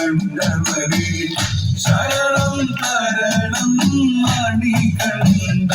കണ്ടവരെ ശരണം തരണം മണികണ്ഠ.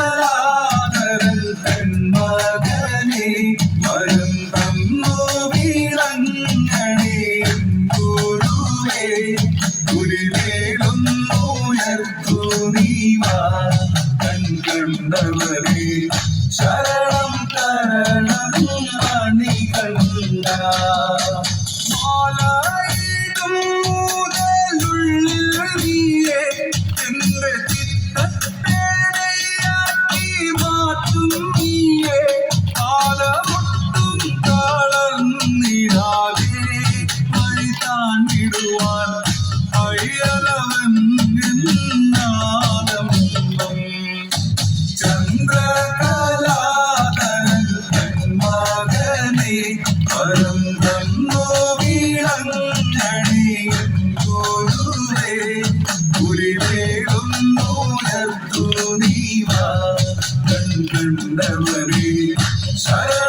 ചന്ദ്രകലാധരൻ തന്മകനെ വരം തന്നു വിളങ്ങണേ ഗുരുവേ. ഗുരുവേലൊന്നുയർത്തു നീവാ കണ്ടവരെ ശരണം തരണം മണികണ്ഠ. മാലയിടും മുതലുള്ളിൽ നീയേ എന്റെ ചിത്തപ്പേടയാക്കി മാറ്റും നീയേ. കാലമൊട്ടും തളർന്നിടാതെ വഴി താണ്ടിടുവാൻ അയ്യലവൻ എന്നാലംബം. ചന്ദ്രകലാധരൻ തന്മകനെ വരം തന്നു വിളങ്ങണേ ഗുരുവേ. ഗുരുവേലൊന്നുയർത്തു നീവാ കണ്ടവരെ ശരണം